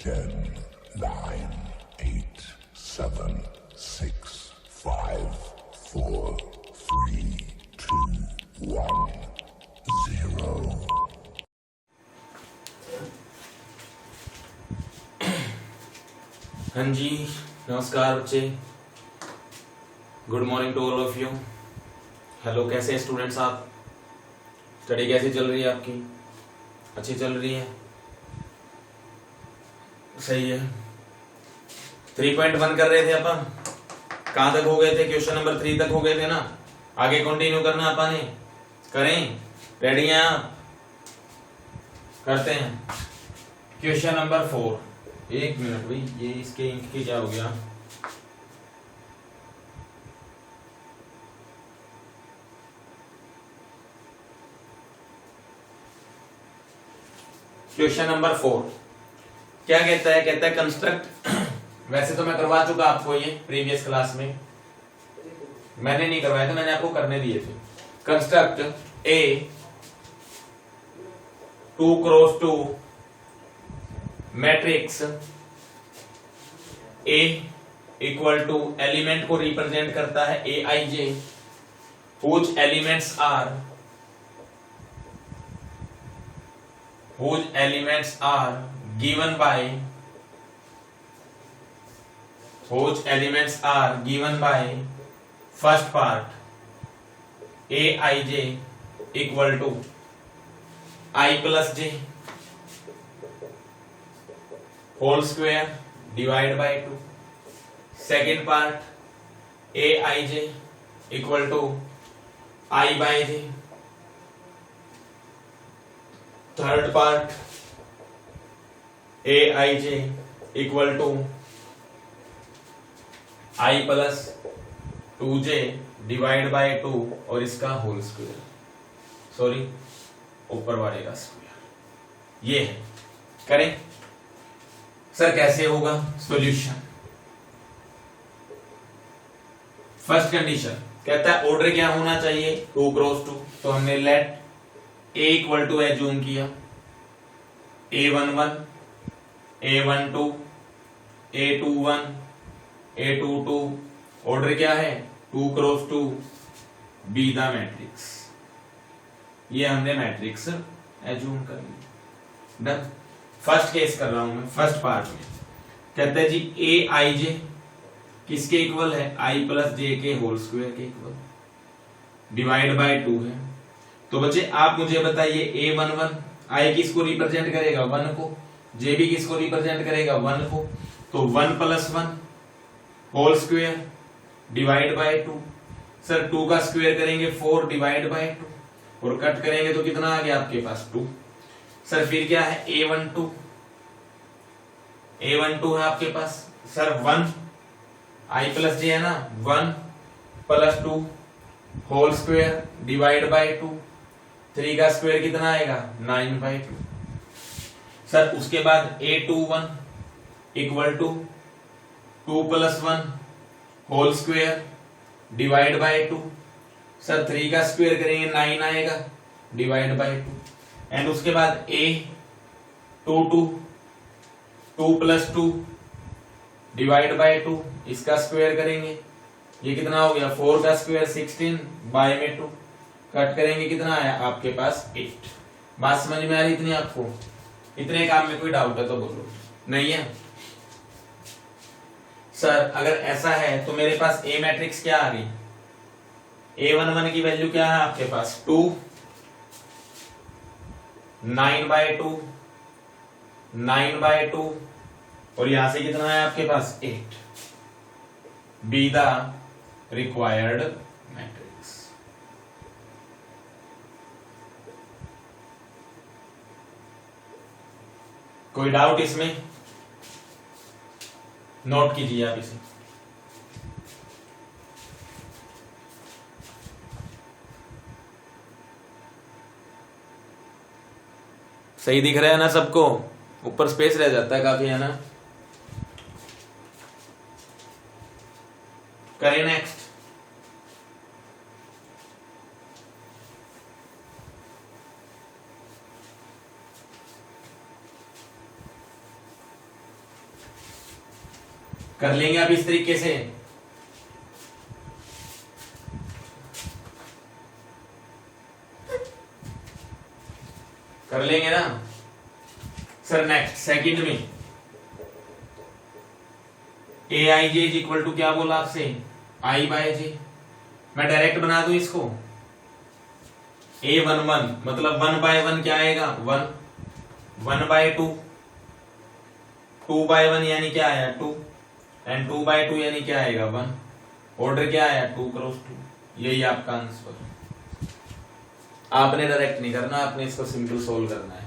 10, 9, 8, 7, 6, 5, 4, 3, 2, 1, 0. हाँ जी, नमस्कार बच्चे। Good morning to all of you. Hello, कैसे स्टूडेंट्स आप? स्टडी कैसी चल रही है आपकी? अच्छी चल रही है? सही है। 3.1 कर रहे थे अपन। कहाँ तक हो गए थे? क्वेश्चन नंबर 3 तक हो गए थे ना। आगे कंटिन्यू करना अपन ने। करें? रेडी हैं आप? करते हैं क्वेश्चन नंबर 4। एक मिनट भाई, ये इसके इंक की क्या हो गया? क्वेश्चन नंबर 4 क्या कहता है? कहता है कंस्ट्रक्ट वैसे तो मैं करवा चुका आपको ये प्रीवियस क्लास में। मैंने नहीं करवाया था, मैंने आपको करने दिए थे। Construct a 2x2 matrix A equal to element को रिप्रेजेंट करता है A I J, whose elements are given by first part aij equal to I plus j whole square divided by 2. Second part aij equal to I by j. Third part aij equal to I plus 2j divide by 2 और इसका whole square, sorry ऊपर वाले का square. ये है। करें sir, कैसे होगा सॉल्यूशन? फर्स्ट कंडीशन कहता है ऑर्डर क्या होना चाहिए? 2x2। तो हमने let a equal to assume किया a11 a12 a21 a22। Order क्या है? 2x2 be the matrix. ये हमने मैट्रिक्स एज्यूम कर ली। डन। फर्स्ट केस कर रहा हूं मैं। फर्स्ट पार्ट में कहते हैं जी ए आई जे किसके इक्वल है? आई प्लस जे के होल स्क्वायर के इक्वल, डिवाइड बाय 2 है। तो बच्चे आप मुझे बताइए a11 आई किसको रिप्रेजेंट करेगा? 1 को। जे भी किसको रिप्रेजेंट करेगा? 1 को। तो 1 plus 1 whole square divide by 2। Sir 2 का स्क्वायर करेंगे 4 डिवाइड बाय 2 और कट करेंगे तो कितना आ गया आपके पास? 2। सर फिर क्या है? a12 है आपके पास। सर 1 आई प्लस जे है ना, 1 plus 2 whole square divide by 2। 3 का स्क्वायर कितना आएगा? 9 बाय 2। सर उसके बाद a21 equal to 2 plus 1 whole square divide by 2। Sir 3 का स्क्वायर करेंगे 9 आएगा डिवाइड बाय 2। एंड उसके बाद a22 2 प्लस 2 डिवाइड बाय 2, इसका स्क्वायर करेंगे, ये कितना हो गया? 4 का स्क्वायर 16 बाय में 2, कट करेंगे कितना आया आपके पास? 8। बात समझ में आ रही इतनी आपको? इतने काम में कोई डाउट है तो बोलो। नहीं है? सर अगर ऐसा है तो मेरे पास ए मैट्रिक्स क्या आ गई? a11 की वैल्यू क्या है आपके पास? 2 9 बाय 2 9 बाय 2 और यहां से कितना है आपके पास? 8। Be the required matrix. कोई डाउट इसमें? नोट कीजिए आप इसे। सही दिख रहा है ना सबको? ऊपर स्पेस रह जाता है काफी, है ना? करें नेक्स्ट। कर लेंगे आप इस तरीके से। कर लेंगे ना सर। नेक्स्ट सेकंड में ए I J is equal to क्या बोला आपसे, आई बाय जे। मैं डायरेक्ट बना दूं इसको, ए वन वन मतलब 1/1 क्या आएगा, 1, 1/2, 2/1 यानी क्या आया 2, एंड 2/2 यानी क्या आएगा 1। ऑर्डर क्या आया 2 क्रॉस 2। यही आपका आंसर। आपने डायरेक्ट नहीं करना, आपने इसको सिंपल सोल्व करना है।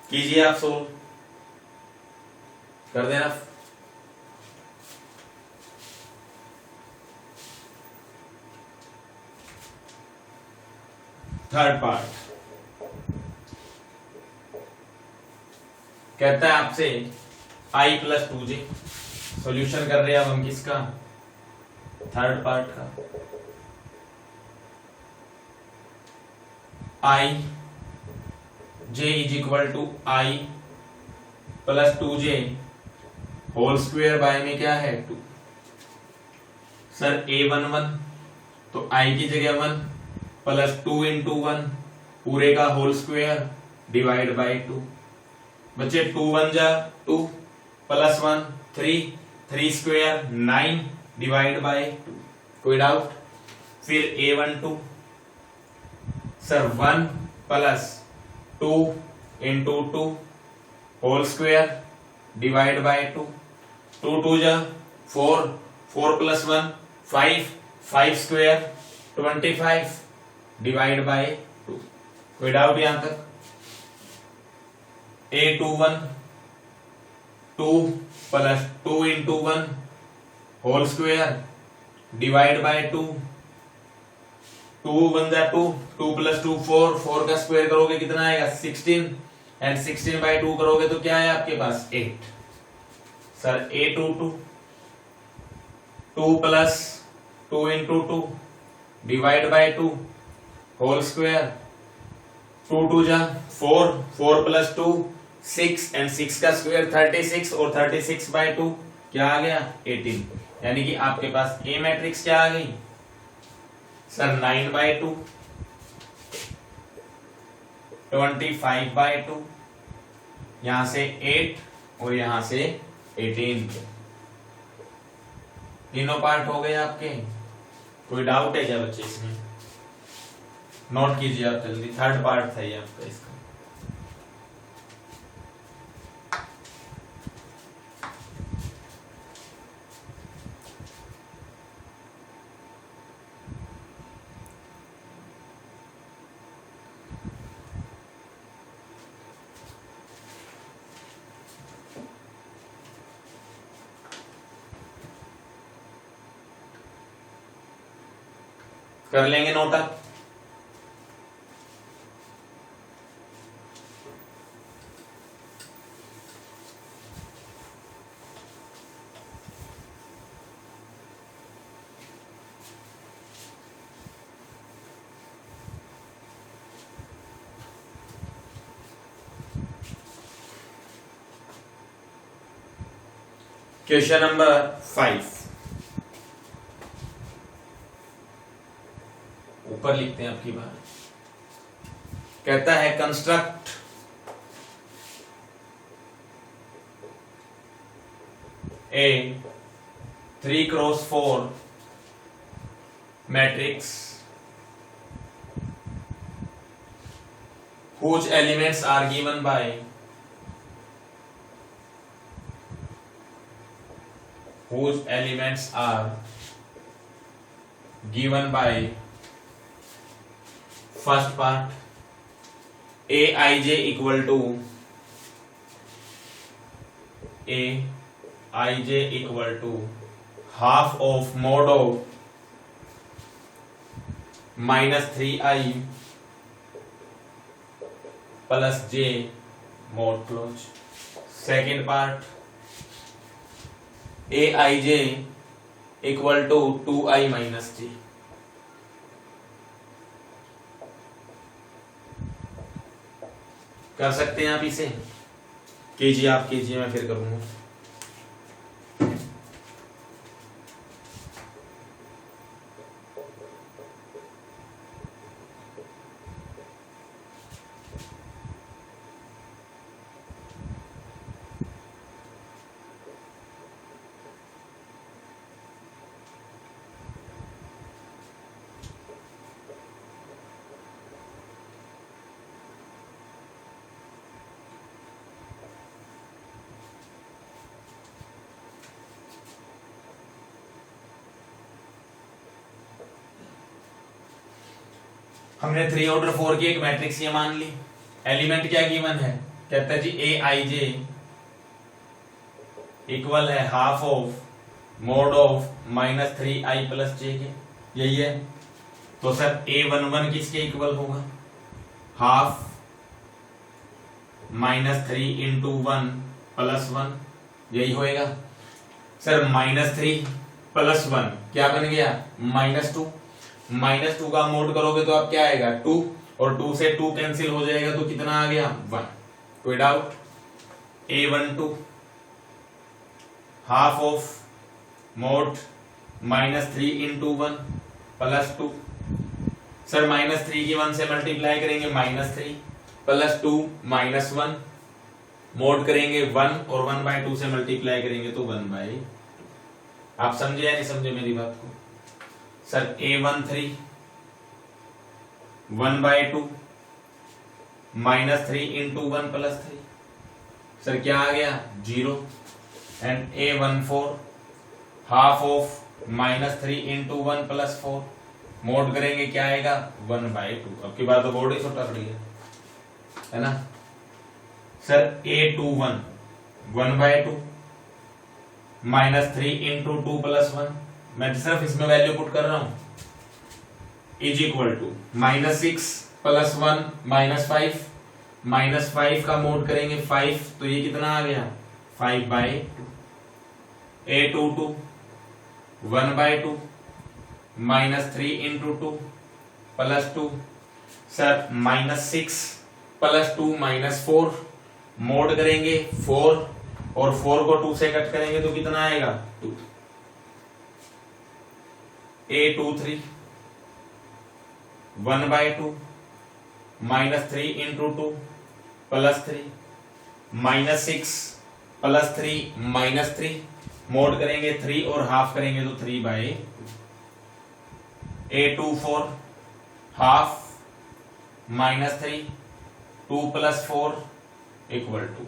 कीजिए आप सोल्व, कर देना। थर्ड पार्ट कहता है आपसे i + 2j। सॉल्यूशन कर रहे हैं अब हम किसका, थर्ड पार्ट का। i j is equal to i + 2j whole square by में क्या है 2। सर a11 तो i की जगह 1 + 2 × 1 पूरे का होल स्क्वायर डिवाइड बाय 2। बच्चे 2 × 1 = 2 + 1 3, 3 स्क्वायर 9 डिवाइड बाय 2। कोई डाउट। फिर a12 sir 1 + 2 × 2 whole square divide by 2। 2 × 2 = 4, 4 + 1 5, 5 square 25 divide by 2। कोई डाउट यहां तक। a21 2 + 2 × 1 whole square divide by 2। 2 × 1 = 2, 2 + 2 4, 4 का स्क्वायर करोगे कितना आएगा 16, एंड 16/2 करोगे तो क्या है आपके पास 8। Sir a22 2 + 2 × 2 divide by 2 whole square. 2 × 2 = 4, 4 + 2 6, and 6 का स्क्वायर 36, और 36/2 क्या आ गया 18। यानी कि आपके पास ए मैट्रिक्स क्या आ गई सर 9/2, 25/2, यहां से 8 और यहां से 18। तीनों पार्ट हो गए आपके। कोई डाउट है क्या बच्चे इसमें, नोट कीजिए आप जल्दी। थर्ड पार्ट था ये आपका इसका। कर लेंगे नोट अप। क्वेश्चन नंबर 5 ऊपर लिखते हैं आपकी बात। कहता है construct A 3x4 matrix whose elements are given by first part aij equal to half of mod of -3i plus j mod close। second part aij equal to 2i माइनस J. कर सकते हैं आप इसे, कीजिए आप कीजिए, मैं फिर करूंगा। हमने 3 ऑर्डर 4 की एक मैट्रिक्स ये मान ली। एलिमेंट क्या गिवन है, कहता है जी ए आई जे इक्वल है half of mod of minus 3i प्लस जे के, यही है। तो सर A11 किसके इक्वल होगा, हाफ माइनस 3 इंटू 1 प्लस 1, यही होएगा। सर माइनस 3 प्लस 1 क्या बन गया, -2। -2 का मोड करोगे तो अब क्या आएगा 2, और 2 से 2 कैंसिल हो जाएगा तो कितना आ गया 1। कोई doubt. A12 half of mode -3 into 1 plus 2। Sir -3 की 1 से मल्टीप्लाई करेंगे -3 प्लस 2 -1, मोड करेंगे 1 और 1/2 से मल्टीप्लाई करेंगे तो 1/2। आप समझे या नहीं समझे मेरी बात को। Sir A13 1/2 -3 into 1 plus 3, sir क्या आ गया 0। And A14 half of -3 into 1 plus 4, mode करेंगे क्या आएगा 1/2। अब की बात तो बोर्ड ही छोटा पड़ गया है ना। सर A21 1/2 -3 इंटू 2 प्लस 1, मैं सिर्फ इसमें वैल्यू पुट कर रहा हूं, इज इक्वल टू -6 प्लस 1 -5, -5 का मोड करेंगे 5 तो ये कितना आ गया 5/2। A22 1/2 -3 into 2 plus 2, sir -6 plus 2 -4, mode करेंगे 4 और 4 को 2 से कट करेंगे तो कितना आएगा 2। A23 1/2 -3 into 2 plus 3, -6 plus 3 -3, mode करेंगे 3 और हाफ करेंगे तो 3/2। A24 half -3 2 plus 4 equal to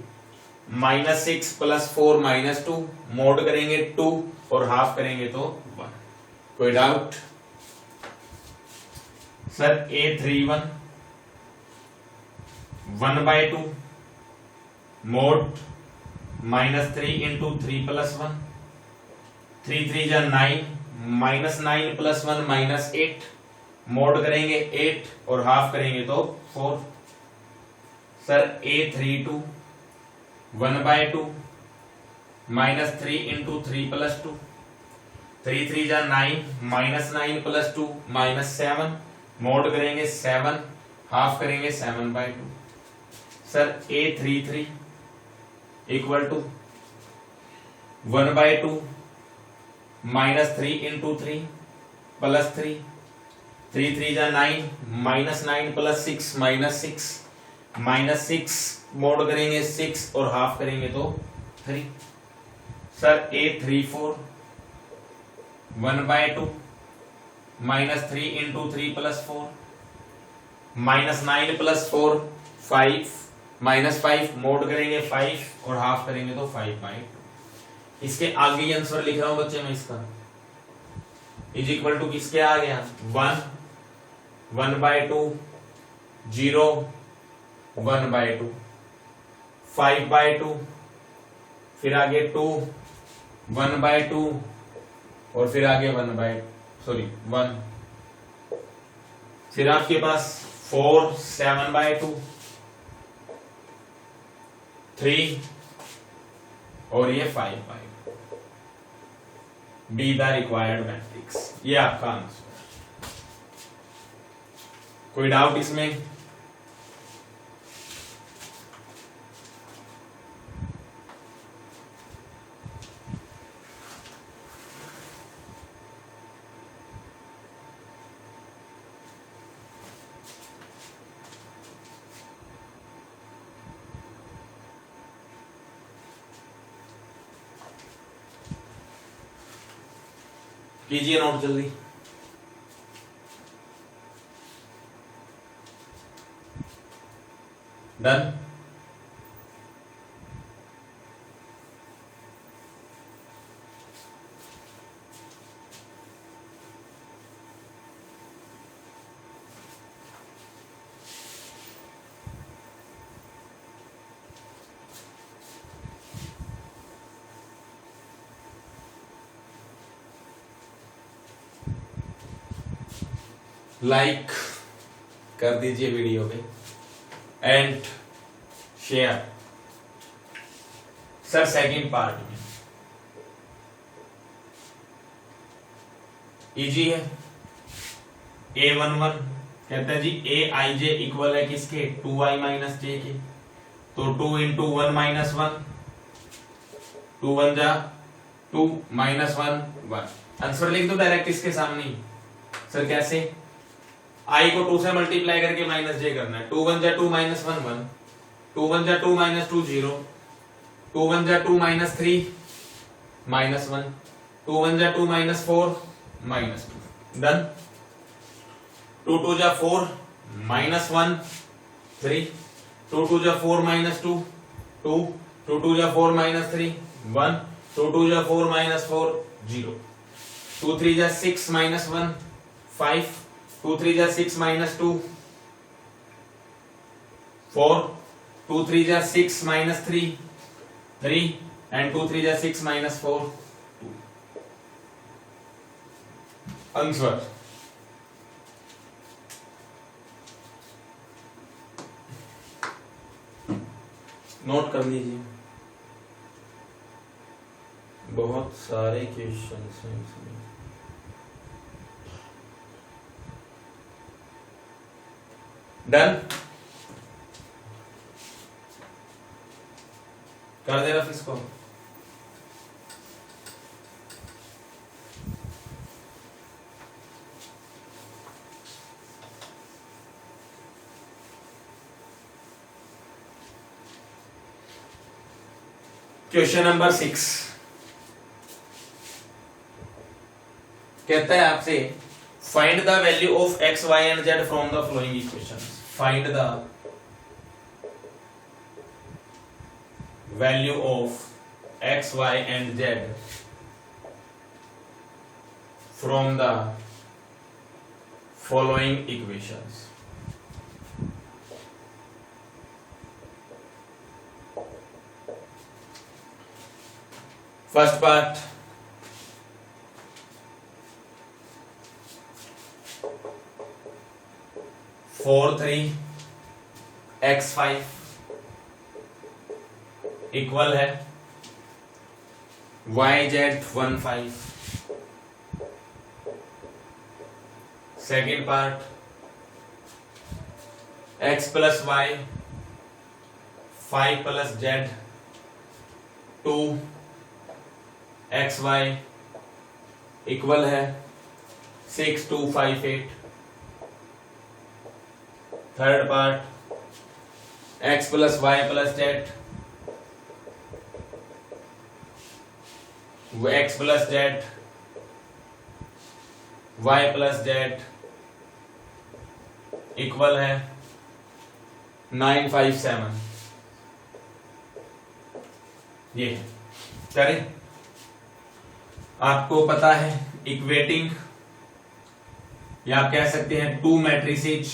-6 plus 4 -2, mod करेंगे 2 और हाफ करेंगे तो 1। कोई doubt. Sir A31 1/2 mod -3 into 3 plus 1, 3 3 जा 9, -9 प्लस 1 -8, मोड करेंगे 8 और हाफ करेंगे तो 4। सर A32 1/2 -3 इंटू 3 प्लस 2, 3 3 जा 9, -9 प्लस 2 -7, मोड करेंगे 7, हाफ करेंगे 7/2। Sir A33 equal to 1/2 -3 into 3 plus 3, 3 3 जा 9, -9 प्लस 6 -6, -6 मोड करेंगे 6 और हाफ करेंगे तो 3। Sir A34 1/2 -3 into 3 plus 4, -9 plus 4 5, -5, mode करेंगे 5 और हाफ करेंगे तो 5/2। इसके आगे ही आंसर लिख रहा हूं बच्चे मैं इसका, इज इक्वल टू किसके आ गया 1 1/2 0 1/2 5/2, फिर आगे 2 1/2 और फिर आगे 1, फिर आपके पास 4 7/2 3 और ये 5/2। Be the required matrix. ये आपका आंसर। कोई डाउट इसमें? कीजिए नोट जल्दी। डन। लाइक कर दीजिए वीडियो पे and share. Sir second part में इजी है। A11 कहते हैं जी AIJ इक्वल है किसके? 2I माइनस जे के। तो 2 इंटू 1 माइनस 1, 2 1 जा 2 माइनस 1 1। आंसर लिख दो डायरेक्ट इसके सामने ही। सर कैसे? I को 2 से मल्टीप्लाई करके माइनस जे करना है। 2 1 जा 2 माइनस 1 1, 2 1 जा 2 माइनस 2 0, 2 1 जा 2 माइनस 3 माइनस 1, 2 1 जा 2 माइनस 4 माइनस 2। डन। 2 2 जा 4 माइनस 1 3, 2 2 जा 4 माइनस 2 2, 2 2 जा 4 माइनस 3 1, 2 2 जा 4 माइनस 4 0, 2 3 जा 6 माइनस 1 5, 2 3 जा 6 माइनस 2 4, 2 3 जा 6 माइनस 3 3 एंड 2 3 जा 6 माइनस 4 2। आंसर नोट कर लीजिए। बहुत सारे क्वेश्चंस हैं इसमें। डन। कर दे रफ इसको। क्वेश्चन नंबर 6 कहता है आपसे find the value of x y and z from the following equations. Find the value of x y and z from the following equations. First part four 3 x5 equal है YZ15। Second part x plus y 5 plus z 2 XY equal है 6 2 5 8। Third part x plus y plus z x plus z y plus z equal है 9 5 7। ये करें। आपको पता है equating या आप कह सकते हैं two matrices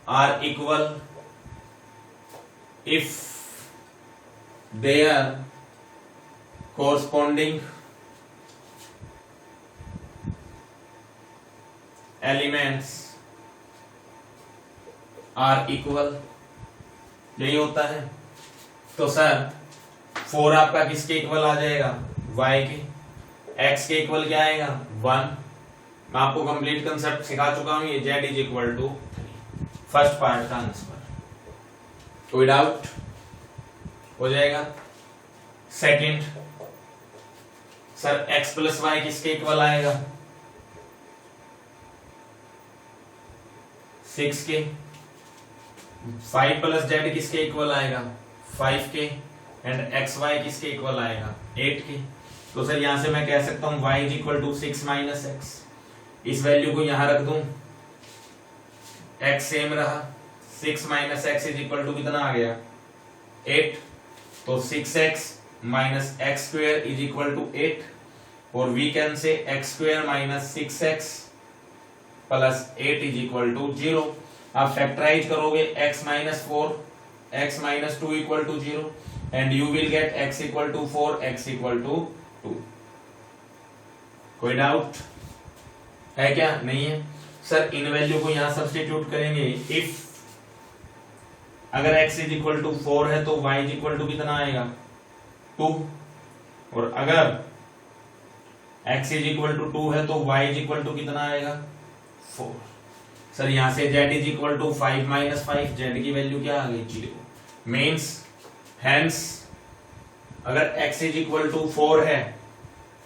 are equal if there corresponding elements are equal. यही होता है। तो सर 4 आपका किसके इक्वल आ जाएगा, y के। x के इक्वल क्या आएगा, 1। मैं आपको कंप्लीट कंसेप्ट सिखा चुका हूं, ये z is equal to 3। First part का आंसर। कोई डाउट हो जाएगा। Second, sir x plus y किसके इक्वल आएगा, 6 के। 5 प्लस जेड किसके इक्वल आएगा, 5 के। एंड एक्स वाई किसके इक्वल आएगा, 8 के। तो सर यहां से मैं कह सकता हूं y is equal to 6 minus x. इस वैल्यू को यहां रख दूं, x सेम रहा, 6 minus x is equal to कितना आ गया, 8। तो 6x minus x square is equal to 8। और we can say x square minus 6x plus 8 is equal to 0। आप फैक्टराइज करोगे x minus 4, x minus 2 equal to 0 and you will get x equal to 4, x equal to 2। कोई doubt है क्या, नहीं है। Sir इन value को यहां substitute करेंगे। इफ अगर x इज इक्वल टू 4 है तो y इज इक्वल टू कितना आएगा, 2। और अगर x इज इक्वल टू 2 है तो y इज इक्वल टू कितना आएगा, 4। सर यहां से z is equal to 5 minus 5, z की वैल्यू क्या आ गई, 0। मीन्स हेंस अगर x इज इक्वल टू 4 है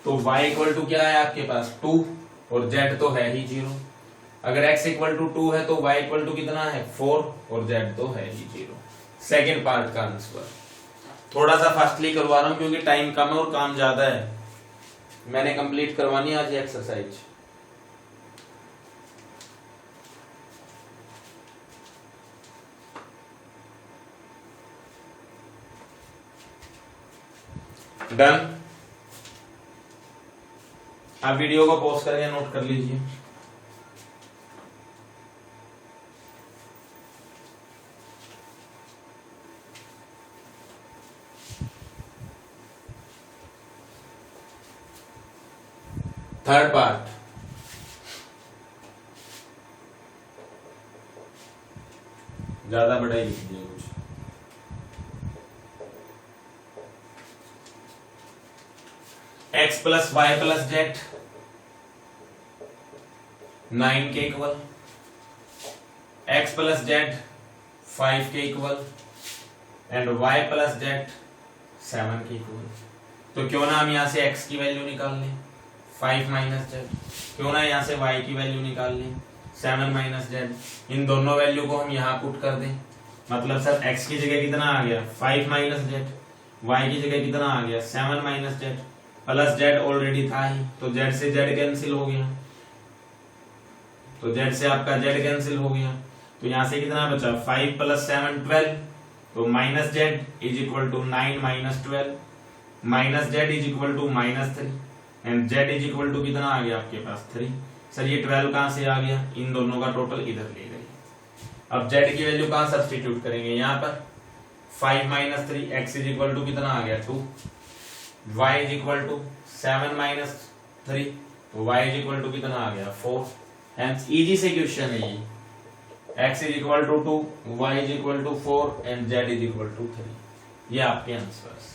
तो y इक्वल टू क्या है आपके पास, 2। और z तो है ही 0। अगर x इक्वल टू 2 है तो y इक्वल टू कितना है, 4। और z तो है ही 0। सेकेंड पार्ट का आंसर। थोड़ा सा फास्टली करवा रहा हूं क्योंकि टाइम कम है और काम ज्यादा है। मैंने कंप्लीट करवानी है आज ये एक्सरसाइज। डन। आप वीडियो को पॉज करके नोट कर लीजिए। थर्ड पार्ट, ज्यादा बड़ा ही लिख दिया कुछ। x plus y plus z 9 के इक्वल, x प्लस जेड 5 के equal and y plus z 7 के इक्वल। तो क्यों ना हम यहां से x की वैल्यू निकाल लें, 5 माइनस जेड। क्यों ना यहां से y की वैल्यू निकाल लें, 7 माइनस जेड। इन दोनों वैल्यू को हम यहां पुट कर दें। मतलब सर x की जगह कितना आ गया, 5 माइनस जेड। y की जगह कितना आ गया, 7 minus Z. Plus Z already था ही, तो जेड से जेड कैंसिल हो गया। तो जेड से आपका जेड कैंसिल हो गया। तो यहां से कितना बचा, 5 प्लस 7 12। तो minus z is equal to 9 minus 12। Minus z is equal to minus 3 and z is equal to कितना आ गया आपके पास, 3। सर ये 12 कहां से आ गया, इन दोनों का टोटल इधर ले गए। अब जेड की वैल्यू कहां सब्स्टिट्यूट करेंगे, यहां पर 5 minus 3, x is equal to कितना आ गया, 2। y is equal to 7 minus 3, तो y इज इक्वल टू कितना आ गया, 4। हेंस इजी से क्वेश्चन है ये। x is equal to 2, y is equal to 4 and z is equal to 3। ये आपके आंसर्स।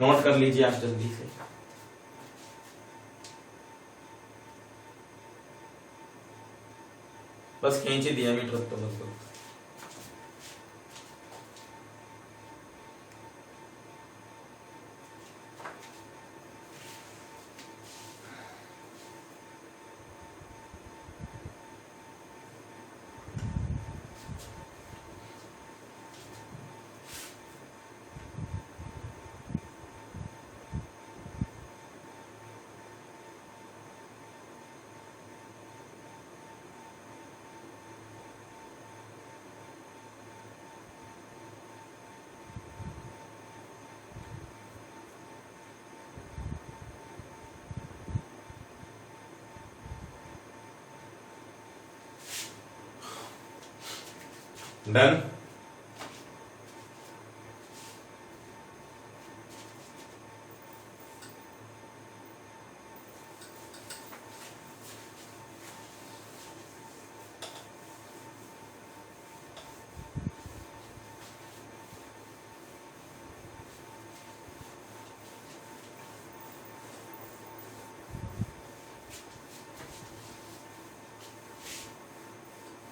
नोट कर लीजिए आप जल्दी से। बस खींच ही दिया मीटर तो लगभग। Done.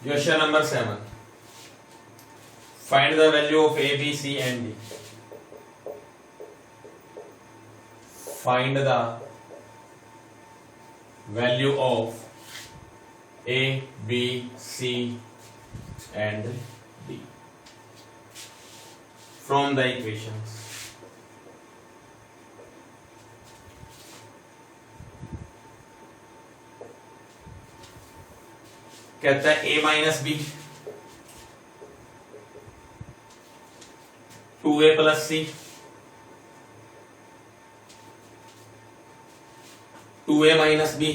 Question number 7. Find the value of A, B, C and D. Find the value of A, B, C and D from the equations. कहता है a minus b 2a plus c 2a minus b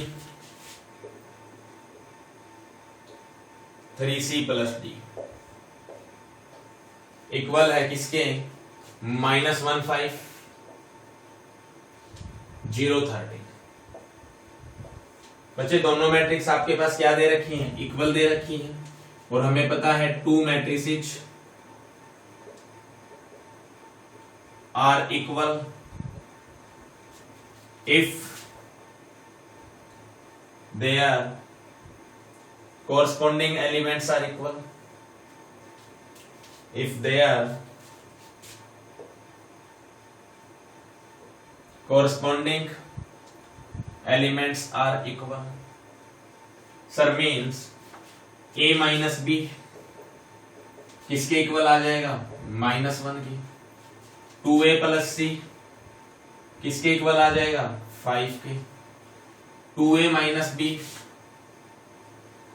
3c plus d equal है किसके -15 013। बच्चे दोनों matrix आपके पास क्या दे रखी हैं? इक्वल दे रखी हैं और हमें पता है 2 matrices are equal if their corresponding elements are equal. If their corresponding elements are equal. Sir means a minus b किसके इक्वल आ जाएगा? -1 की। 2a प्लस c किसके इक्वल आ जाएगा? 5 के। 2a माइनस बी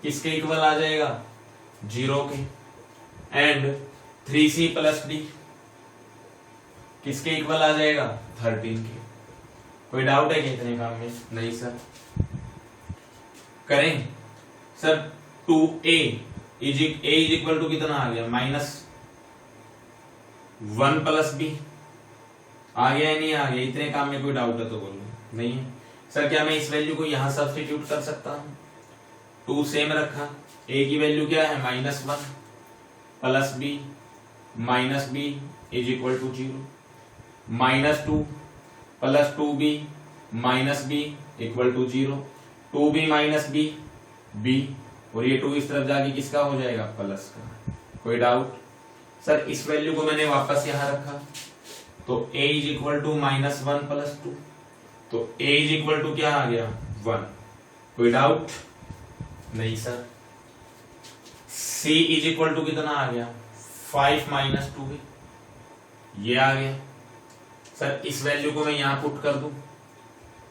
किसके इक्वल आ जाएगा? 0 के। एंड 3c प्लस डी किसके इक्वल आ जाएगा? 13 के। कोई डाउट है कितने काम में? नहीं सर। करें sir 2a is equal to कितना आ गया? -1 प्लस बी आ गया या नहीं आ गया? इतने काम में कोई डाउट है तो बोलो। नहीं है सर। क्या मैं इस वैल्यू को यहां सब्स्टिट्यूट कर सकता हूं? 2 सेम रखा, a की वैल्यू क्या है? -1 plus b minus b is equal to 0। -2 plus 2b minus b equal to 0। 2b minus b b और ये 2 इस तरफ जाके किसका हो जाएगा? प्लस का। कोई डाउट? सर इस वैल्यू को मैंने वापस यहां रखा तो a is equal to -1 plus 2 तो a इज इक्वल टू क्या आ गया? 1। कोई डाउट? नहीं sir. c is equal to कितना आ गया? 5 माइनस 2 ये आ गया। सर इस वैल्यू को मैं यहां पुट कर दूं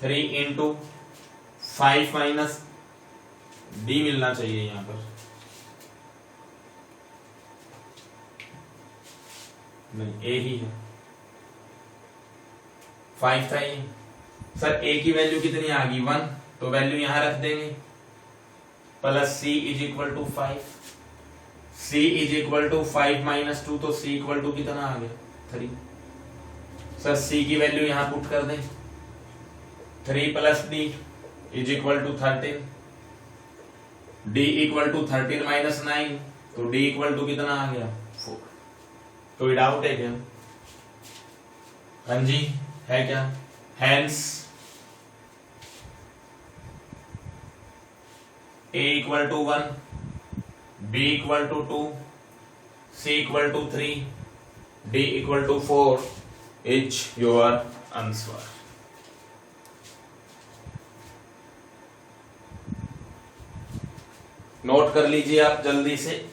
3 इंटू 5 माइनस डी मिलना चाहिए यहां पर। नहीं a ही है। 5 था ये। सर a की वैल्यू कितनी आ गई? 1 तो वैल्यू यहां रख देंगे plus c is equal to 5। c is equal to 5 minus 2 तो c इक्वल टू कितना आ गया? 3। सर c की वैल्यू यहां पुट कर दें 3 plus d is equal to 13। d equal to 13 minus 9 तो d इक्वल टू कितना आ गया? 4। कोई डाउट है क्या? हाँ जी है क्या? Hence a equal to 1, b equal to 2, c equal to 3, d equal to 4 is your answer. Note कर लीजिए आप जल्दी से।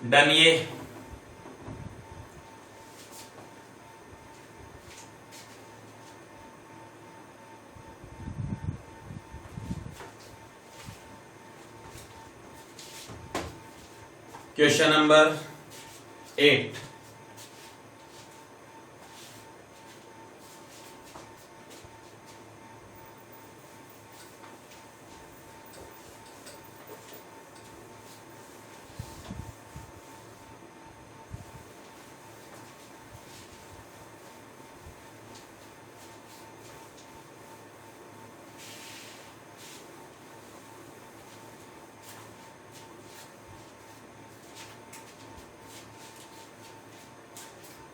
डन। ये question number 8।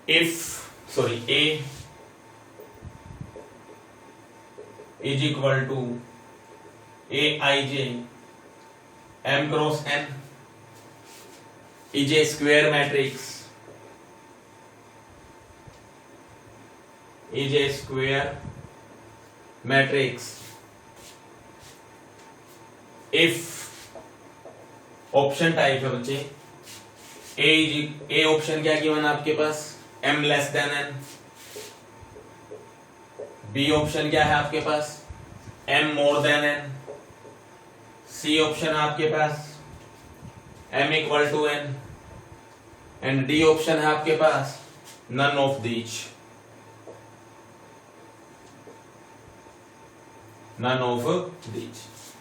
if A is equal to Aij m cross n is a square matrix, if option type है बच्चे, A option क्या given आपके पास, m less than n। B option क्या है आपके पास, m more than n। C option है आपके पास m equal to n। And D option है आपके पास नन ऑफ दीज,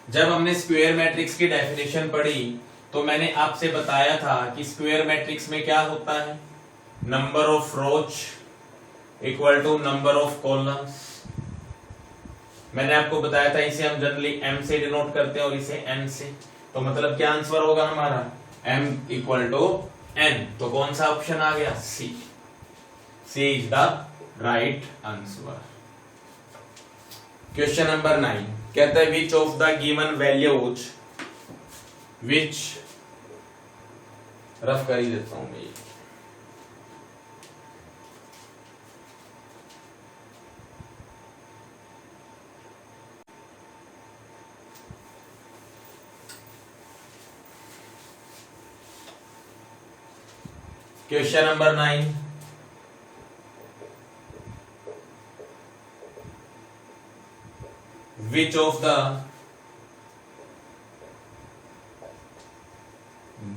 जब हमने स्क्वायर मैट्रिक्स की डेफिनेशन पढ़ी तो मैंने आपसे बताया था कि स्क्वायर मैट्रिक्स में क्या होता है, number of rows equal to number of columns. मैंने आपको बताया था इसे हम जनरली m से डिनोट करते हैं और इसे n से, तो मतलब क्या आंसर होगा हमारा, m इक्वल टू n। तो कौन सा ऑप्शन आ गया, C is the right answer. Question number 9 कहता है which of the given values, which rough कर ही देता हूं मैं। Question number 9 which of the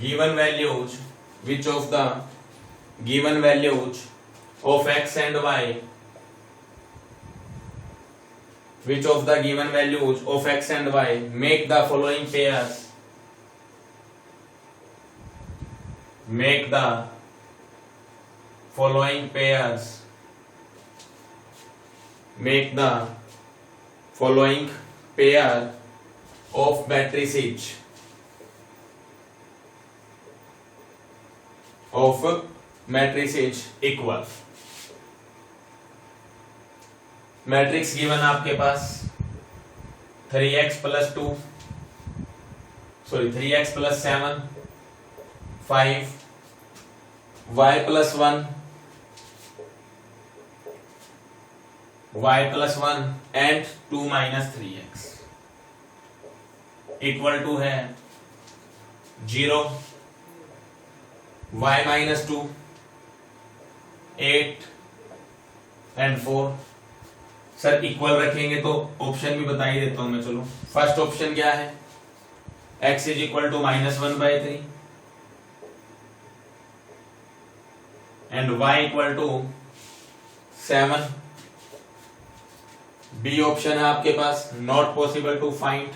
given values of x and y, which of the given values of x and y make the following pairs, following pair of matrices equal। Matrix given आपके पास 3x plus 7 5 y plus 1 and 2 minus 3x equal to है 0 y minus 2 8 and 4। Sir equal रखेंगे तो option भी बता ही देता हूं मैं, चलो। फर्स्ट ऑप्शन क्या है, x is equal to -1/3 and y equal to 7। B option है आपके पास not possible to find.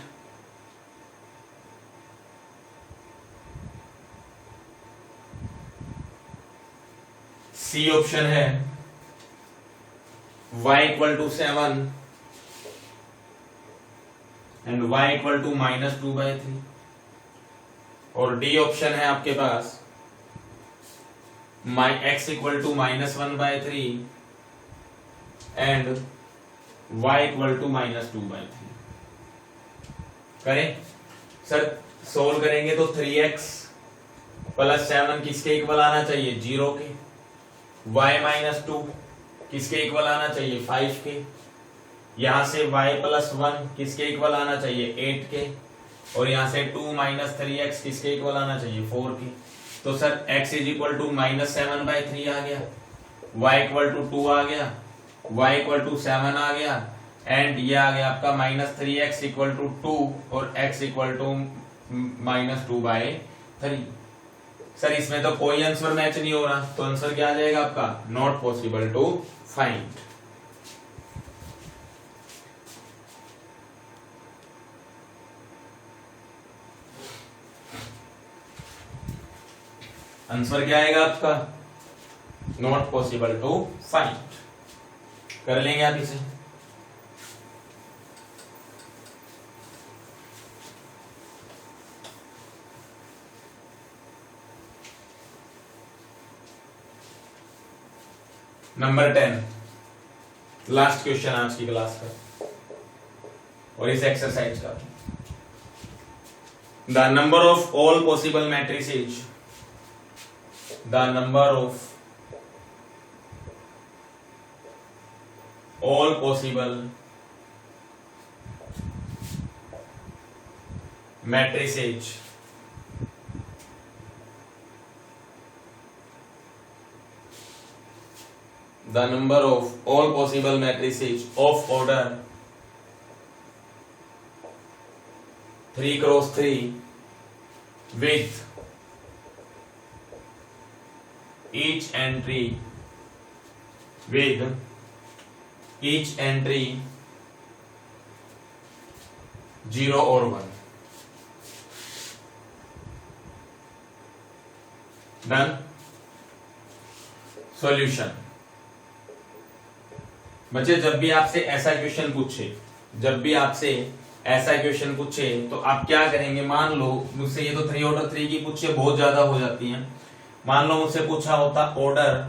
C option है y equal to 7 and y equal to -2/3। और डी ऑप्शन है आपके पास x equal to -1/3 and y equal to -2/3। करें sir, solve करेंगे तो 3x प्लस 7 किसके इक्वल आना चाहिए, 0 के। y माइनस 2 किसके इक्वल आना चाहिए, 5 के। यहां से y प्लस 1 किसके इक्वल आना चाहिए, 8 के। और यहां से 2 माइनस 3x किसके इक्वल आना चाहिए, 4 के। तो sir x is equal to -7/3 आ गया, y इक्वल टू 2 आ गया, y इक्वल टू 7 आ गया, एंड ये आ गया आपका -3x इक्वल टू 2 और x इक्वल टू -2/3। सर इसमें तो कोई आंसर मैच नहीं हो रहा, तो आंसर क्या आ जाएगा आपका, not possible to find. Answer क्या आएगा आपका, नॉट पॉसिबल टू फाइंड। कर लेंगे आप इसे। नंबर 10, लास्ट क्वेश्चन आज की क्लास का और इस एक्सरसाइज का। The number of all possible matrices, the number of all possible matrices the number of all possible matrices of order 3x3 with each entry 0 or 1। Done. Solution. बच्चे जब भी आपसे ऐसा क्वेश्चन पूछे तो आप क्या करेंगे, मान लो मुझसे ये तो 3 ऑर्डर 3 की पूछे बहुत ज्यादा हो जाती हैं, मान लो मुझसे पूछा होता ऑर्डर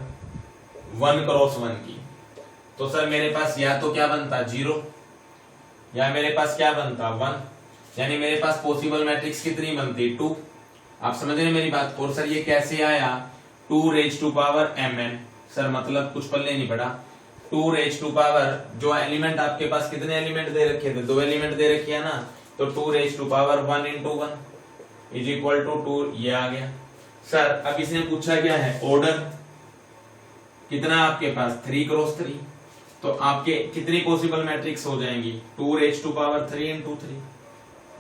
1x1 की, तो सर मेरे पास या तो क्या बनता 0 या मेरे पास क्या बनता 1, यानी मेरे पास पॉसिबल मैट्रिक्स कितनी बनती 2। आप समझ रहे हैं मेरी बात। और सर ये कैसे आया 2⁻mn, सर मतलब कुछ पल्ले नहीं पड़ा, 2⁻, जो एलिमेंट आपके पास कितने एलिमेंट दे रखे थे, 2 एलिमेंट दे रखे है ना, तो 2⁻1 × 1 इज इक्वल टू 2, ये आ गया। सर अब इसने पूछा क्या है, ऑर्डर कितना आपके पास 3x3, तो आपके कितनी पॉसिबल मैट्रिक्स हो जाएंगी 2⁻3 × 3,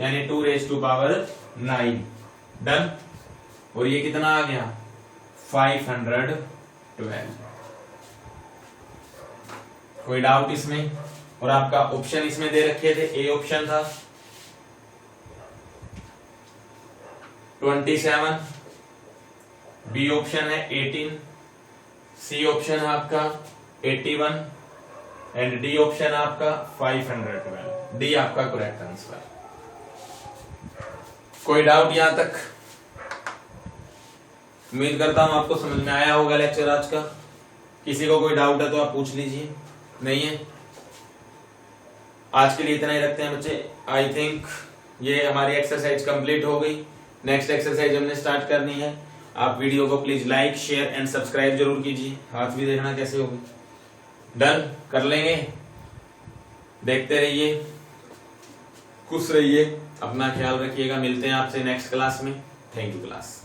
यानी 2⁻9। डन। और ये कितना आ गया 512। कोई डाउट इसमें? और आपका ऑप्शन इसमें दे रखे थे, ए ऑप्शन था 27, बी ऑप्शन है 18, सी ऑप्शन है आपका 81 एंड डी ऑप्शन है आपका 512। डी आपका करेक्ट आंसर। कोई डाउट यहां तक? उम्मीद करता हूं आपको समझ में आया होगा लेक्चर आज का। किसी को कोई डाउट है तो आप पूछ लीजिए, नहीं है आज के लिए इतना ही रखते हैं बच्चे। आई थिंक ये हमारी एक्सरसाइज कंप्लीट हो गई। नेक्स्ट एक्सरसाइज हमने स्टार्ट करनी है। आप वीडियो को please like share and subscribe जरूर कीजिए। हाथ भी देखना कैसे होगी। डन कर लेंगे। देखते रहिए, खुश रहिए, अपना ख्याल रखिएगा। मिलते हैं आपसे नेक्स्ट क्लास में। Thank you class.